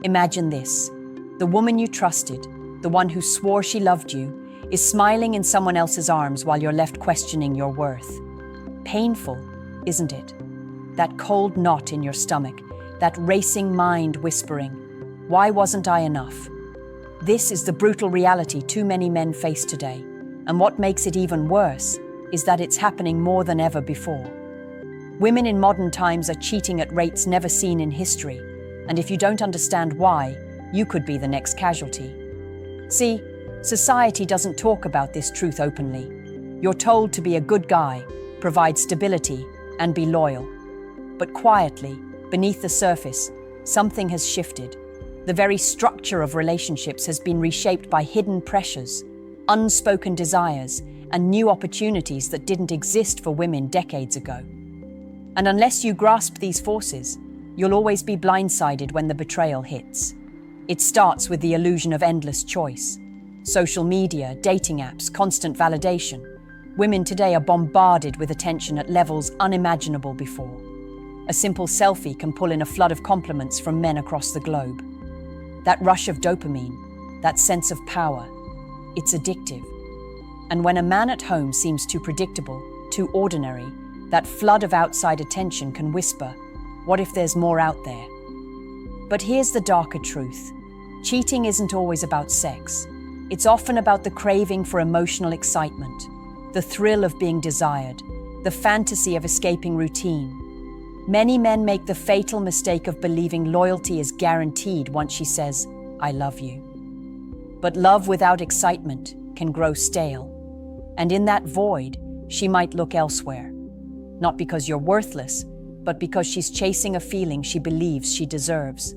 Imagine this. The woman you trusted, the one who swore she loved you, is smiling in someone else's arms while you're left questioning your worth. Painful, isn't it? That cold knot in your stomach, that racing mind whispering, "Why wasn't I enough?" This is the brutal reality too many men face today. And what makes it even worse is that it's happening more than ever before. Women in modern times are cheating at rates never seen in history. And if you don't understand why, you could be the next casualty. See, society doesn't talk about this truth openly. You're told to be a good guy, provide stability, and be loyal. But quietly, beneath the surface, something has shifted. The very structure of relationships has been reshaped by hidden pressures, unspoken desires, and new opportunities that didn't exist for women decades ago. And unless you grasp these forces, you'll always be blindsided when the betrayal hits. It starts with the illusion of endless choice. Social media, dating apps, constant validation. Women today are bombarded with attention at levels unimaginable before. A simple selfie can pull in a flood of compliments from men across the globe. That rush of dopamine, that sense of power, it's addictive. And when a man at home seems too predictable, too ordinary, that flood of outside attention can whisper, "What if there's more out there?" But here's the darker truth. Cheating isn't always about sex. It's often about the craving for emotional excitement, the thrill of being desired, the fantasy of escaping routine. Many men make the fatal mistake of believing loyalty is guaranteed once she says, "I love you." But love without excitement can grow stale. And in that void, she might look elsewhere. Not because you're worthless, but because she's chasing a feeling she believes she deserves.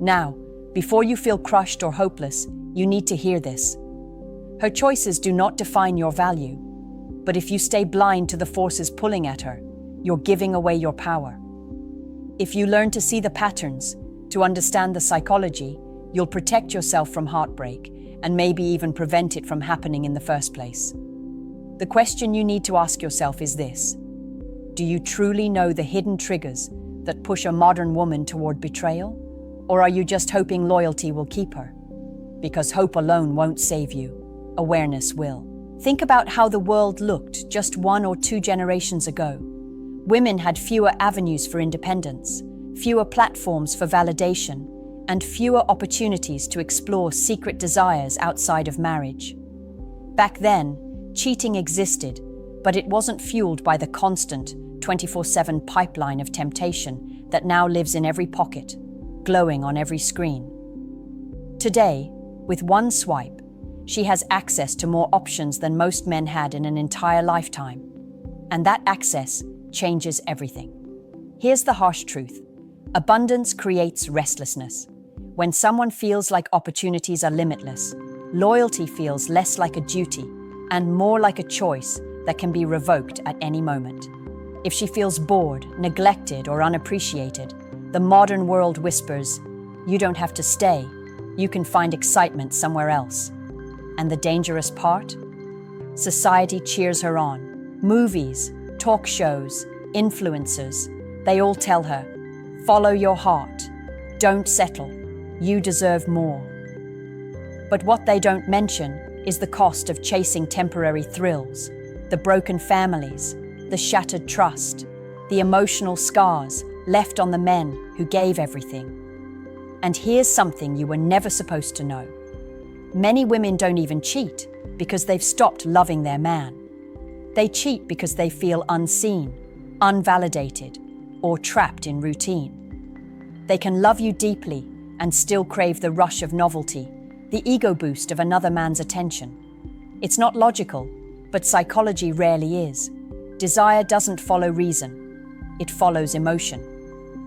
Now, before you feel crushed or hopeless, you need to hear this. Her choices do not define your value, but if you stay blind to the forces pulling at her, you're giving away your power. If you learn to see the patterns, to understand the psychology, you'll protect yourself from heartbreak and maybe even prevent it from happening in the first place. The question you need to ask yourself is this: do you truly know the hidden triggers that push a modern woman toward betrayal? Or are you just hoping loyalty will keep her? Because hope alone won't save you. Awareness will. Think about how the world looked just 1 or 2 generations ago. Women had fewer avenues for independence, fewer platforms for validation, and fewer opportunities to explore secret desires outside of marriage. Back then, cheating existed, but it wasn't fueled by the constant 24/7 pipeline of temptation that now lives in every pocket, glowing on every screen. Today, with one swipe, she has access to more options than most men had in an entire lifetime. And that access changes everything. Here's the harsh truth. Abundance creates restlessness. When someone feels like opportunities are limitless, loyalty feels less like a duty and more like a choice that can be revoked at any moment. If she feels bored, neglected, or unappreciated, the modern world whispers, "You don't have to stay. You can find excitement somewhere else." And the dangerous part? Society cheers her on. Movies, talk shows, influencers, they all tell her, "Follow your heart. Don't settle. You deserve more." But what they don't mention is the cost of chasing temporary thrills, the broken families, the shattered trust, the emotional scars left on the men who gave everything. And here's something you were never supposed to know. Many women don't even cheat because they've stopped loving their man. They cheat because they feel unseen, unvalidated, or trapped in routine. They can love you deeply and still crave the rush of novelty, the ego boost of another man's attention. It's not logical, but psychology rarely is. Desire doesn't follow reason. It follows emotion.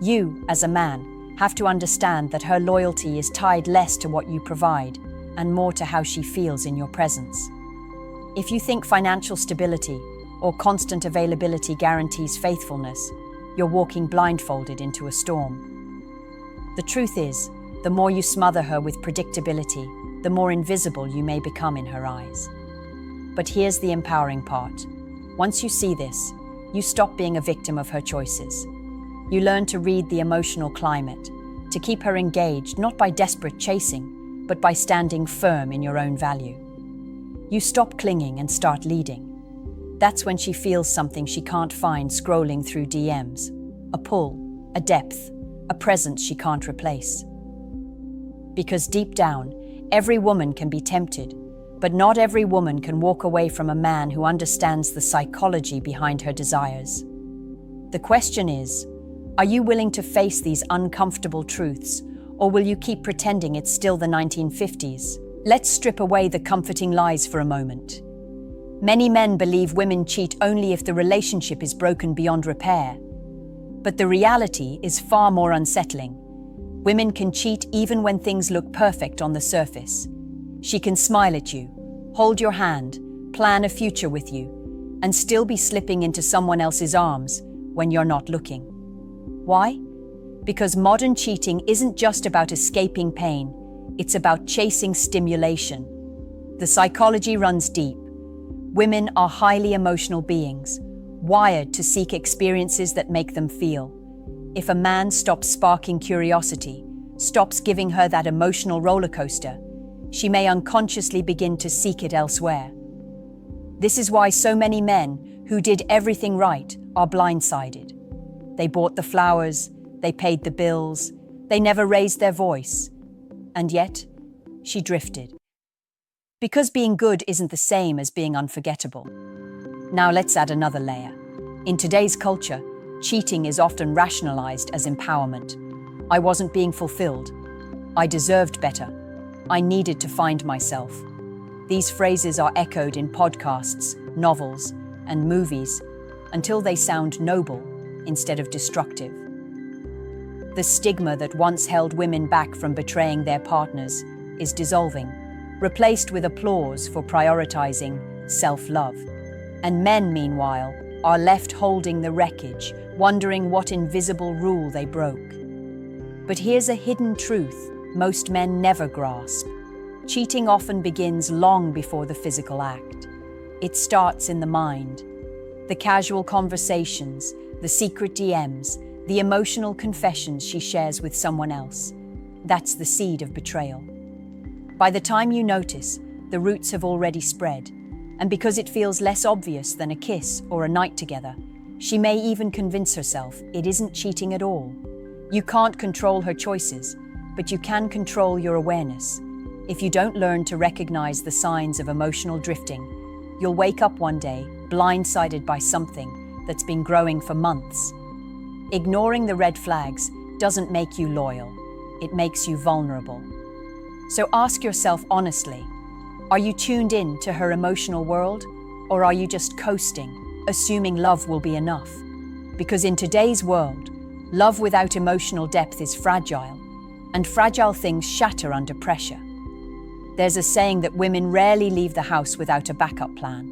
You, as a man, have to understand that her loyalty is tied less to what you provide and more to how she feels in your presence. If you think financial stability or constant availability guarantees faithfulness, you're walking blindfolded into a storm. The truth is, the more you smother her with predictability, the more invisible you may become in her eyes. But here's the empowering part. Once you see this, you stop being a victim of her choices. You learn to read the emotional climate, to keep her engaged, not by desperate chasing, but by standing firm in your own value. You stop clinging and start leading. That's when she feels something she can't find scrolling through DMs. A pull, a depth, a presence she can't replace. Because deep down, every woman can be tempted, but not every woman can walk away from a man who understands the psychology behind her desires. The question is, are you willing to face these uncomfortable truths, or will you keep pretending it's still the 1950s? Let's strip away the comforting lies for a moment. Many men believe women cheat only if the relationship is broken beyond repair. But the reality is far more unsettling. Women can cheat even when things look perfect on the surface. She can smile at you, hold your hand, plan a future with you, and still be slipping into someone else's arms when you're not looking. Why? Because modern cheating isn't just about escaping pain, it's about chasing stimulation. The psychology runs deep. Women are highly emotional beings, wired to seek experiences that make them feel. If a man stops sparking curiosity, stops giving her that emotional roller coaster, she may unconsciously begin to seek it elsewhere. This is why so many men who did everything right are blindsided. They bought the flowers, they paid the bills, they never raised their voice. And yet, she drifted. Because being good isn't the same as being unforgettable. Now let's add another layer. In today's culture, cheating is often rationalized as empowerment. I wasn't being fulfilled. I deserved better. I needed to find myself. These phrases are echoed in podcasts, novels, and movies until they sound noble instead of destructive. The stigma that once held women back from betraying their partners is dissolving, replaced with applause for prioritizing self-love. And men, meanwhile, are left holding the wreckage, wondering what invisible rule they broke. But here's a hidden truth most men never grasp. Cheating often begins long before the physical act. It starts in the mind. The casual conversations, the secret DMs, the emotional confessions she shares with someone else. That's the seed of betrayal. By the time you notice, the roots have already spread, and because it feels less obvious than a kiss or a night together, she may even convince herself it isn't cheating at all. You can't control her choices, but you can control your awareness. If you don't learn to recognize the signs of emotional drifting, you'll wake up one day blindsided by something that's been growing for months. Ignoring the red flags doesn't make you loyal, it makes you vulnerable. So ask yourself honestly, are you tuned in to her emotional world, or are you just coasting, assuming love will be enough? Because in today's world, love without emotional depth is fragile, and fragile things shatter under pressure. There's a saying that women rarely leave the house without a backup plan.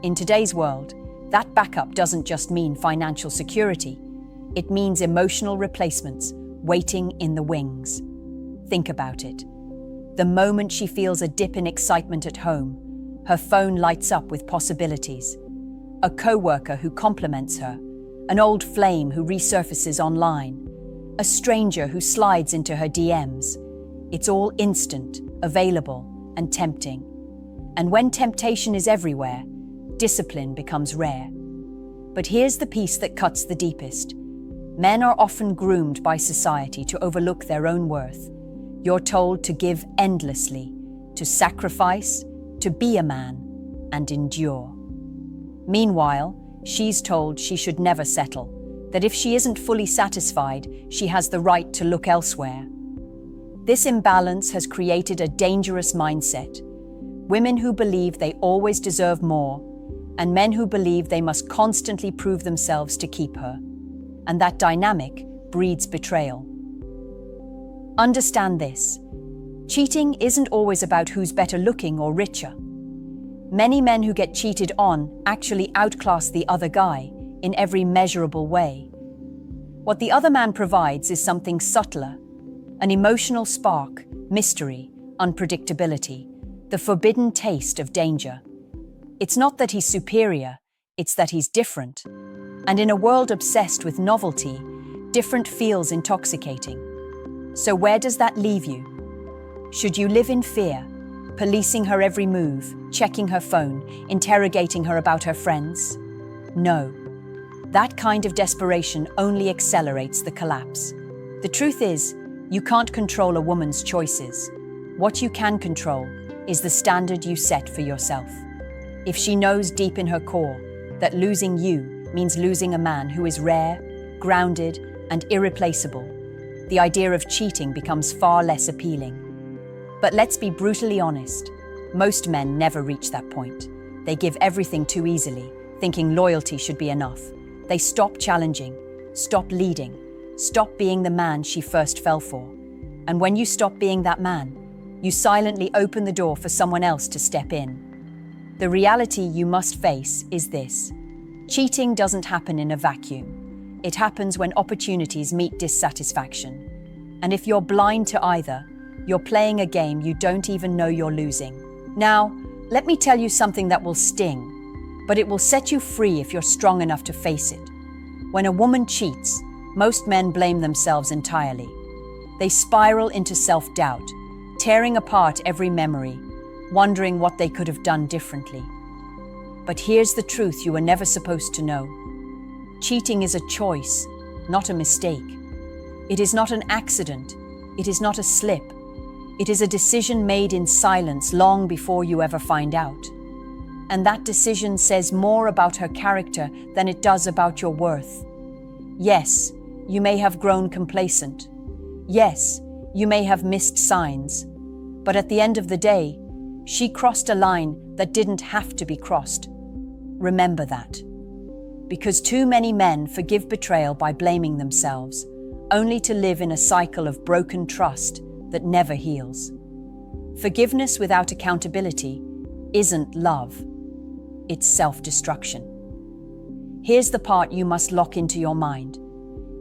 In today's world, that backup doesn't just mean financial security, it means emotional replacements waiting in the wings. Think about it. The moment she feels a dip in excitement at home, her phone lights up with possibilities. A coworker who compliments her, an old flame who resurfaces online, a stranger who slides into her DMs. It's all instant, available, and tempting. And when temptation is everywhere, discipline becomes rare. But here's the piece that cuts the deepest. Men are often groomed by society to overlook their own worth. You're told to give endlessly, to sacrifice, to be a man, and endure. Meanwhile, she's told she should never settle, that if she isn't fully satisfied, she has the right to look elsewhere. This imbalance has created a dangerous mindset. Women who believe they always deserve more, and men who believe they must constantly prove themselves to keep her. And that dynamic breeds betrayal. Understand this. Cheating isn't always about who's better looking or richer. Many men who get cheated on actually outclass the other guy in every measurable way. What the other man provides is something subtler, an emotional spark, mystery, unpredictability, the forbidden taste of danger. It's not that he's superior, it's that he's different. And in a world obsessed with novelty, different feels intoxicating. So where does that leave you? Should you live in fear, policing her every move, checking her phone, interrogating her about her friends? No. That kind of desperation only accelerates the collapse. The truth is, you can't control a woman's choices. What you can control is the standard you set for yourself. If she knows deep in her core that losing you means losing a man who is rare, grounded, and irreplaceable, the idea of cheating becomes far less appealing. But let's be brutally honest, most men never reach that point. They give everything too easily, thinking loyalty should be enough. They stop challenging, stop leading, stop being the man she first fell for. And when you stop being that man, you silently open the door for someone else to step in. The reality you must face is this: cheating doesn't happen in a vacuum. It happens when opportunities meet dissatisfaction. And if you're blind to either, you're playing a game you don't even know you're losing. Now, let me tell you something that will sting, but it will set you free if you're strong enough to face it. When a woman cheats, most men blame themselves entirely. They spiral into self-doubt, tearing apart every memory, wondering what they could have done differently. But here's the truth you were never supposed to know. Cheating is a choice, not a mistake. It is not an accident. It is not a slip. It is a decision made in silence long before you ever find out. And that decision says more about her character than it does about your worth. Yes, you may have grown complacent. Yes, you may have missed signs. But at the end of the day, she crossed a line that didn't have to be crossed. Remember that. Because too many men forgive betrayal by blaming themselves, only to live in a cycle of broken trust that never heals. Forgiveness without accountability isn't love. It's self-destruction. Here's the part you must lock into your mind.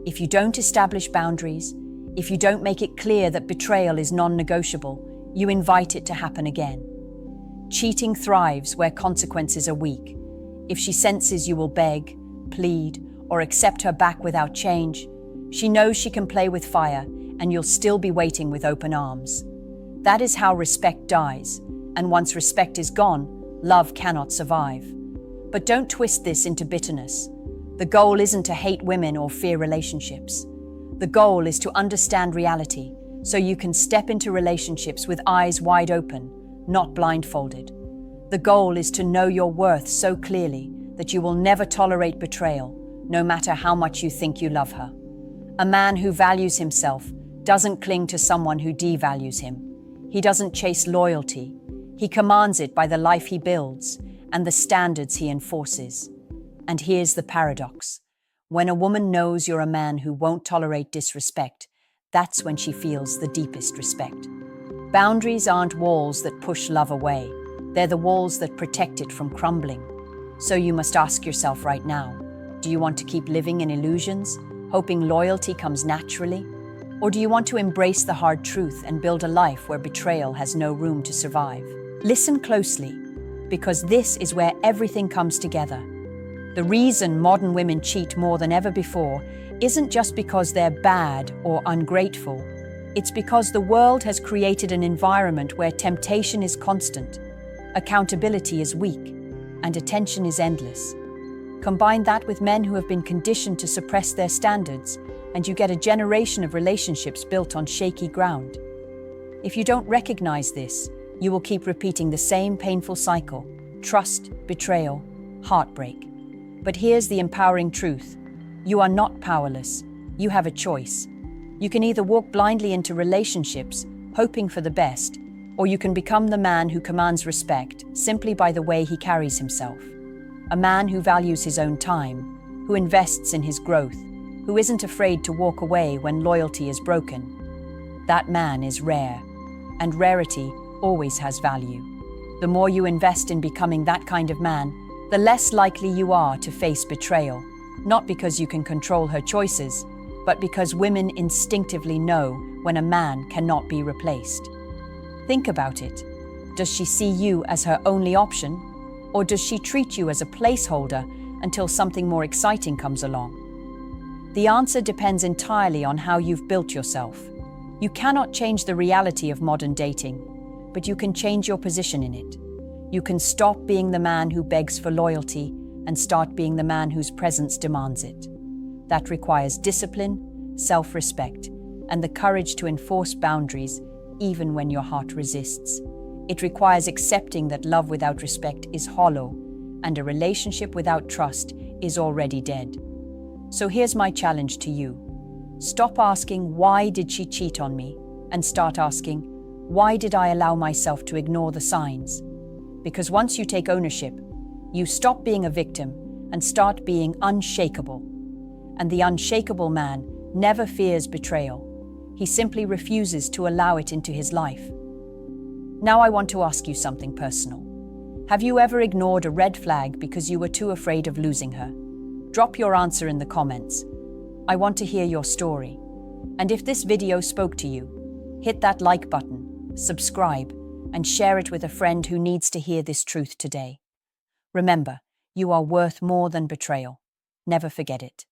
If you don't establish boundaries, if you don't make it clear that betrayal is non-negotiable, you invite it to happen again. Cheating thrives where consequences are weak. If she senses you will beg, plead, or accept her back without change, she knows she can play with fire, and you'll still be waiting with open arms. That is how respect dies, and once respect is gone, love cannot survive. But don't twist this into bitterness. The goal isn't to hate women or fear relationships. The goal is to understand reality, so you can step into relationships with eyes wide open, not blindfolded. The goal is to know your worth so clearly that you will never tolerate betrayal, no matter how much you think you love her. A man who values himself doesn't cling to someone who devalues him. He doesn't chase loyalty. He commands it by the life he builds and the standards he enforces. And here's the paradox. When a woman knows you're a man who won't tolerate disrespect, that's when she feels the deepest respect. Boundaries aren't walls that push love away. They're the walls that protect it from crumbling. So you must ask yourself right now, do you want to keep living in illusions, hoping loyalty comes naturally? Or do you want to embrace the hard truth and build a life where betrayal has no room to survive? Listen closely, because this is where everything comes together. The reason modern women cheat more than ever before isn't just because they're bad or ungrateful. It's because the world has created an environment where temptation is constant, accountability is weak, and attention is endless. Combine that with men who have been conditioned to suppress their standards, and you get a generation of relationships built on shaky ground. If you don't recognize this, you will keep repeating the same painful cycle: trust, betrayal, heartbreak. But here's the empowering truth. You are not powerless. You have a choice. You can either walk blindly into relationships, hoping for the best, or you can become the man who commands respect simply by the way he carries himself. A man who values his own time, who invests in his growth, who isn't afraid to walk away when loyalty is broken. That man is rare, and rarity always has value. The more you invest in becoming that kind of man, the less likely you are to face betrayal, not because you can control her choices, but because women instinctively know when a man cannot be replaced. Think about it. Does she see you as her only option, or does she treat you as a placeholder until something more exciting comes along? The answer depends entirely on how you've built yourself. You cannot change the reality of modern dating, but you can change your position in it. You can stop being the man who begs for loyalty and start being the man whose presence demands it. That requires discipline, self-respect, and the courage to enforce boundaries even when your heart resists. It requires accepting that love without respect is hollow, and a relationship without trust is already dead. So here's my challenge to you. Stop asking, why did she cheat on me? And start asking, why did I allow myself to ignore the signs? Because once you take ownership, you stop being a victim and start being unshakable. And the unshakable man never fears betrayal. He simply refuses to allow it into his life. Now I want to ask you something personal. Have you ever ignored a red flag because you were too afraid of losing her? Drop your answer in the comments. I want to hear your story. And if this video spoke to you, hit that like button, subscribe, and share it with a friend who needs to hear this truth today. Remember, you are worth more than betrayal. Never forget it.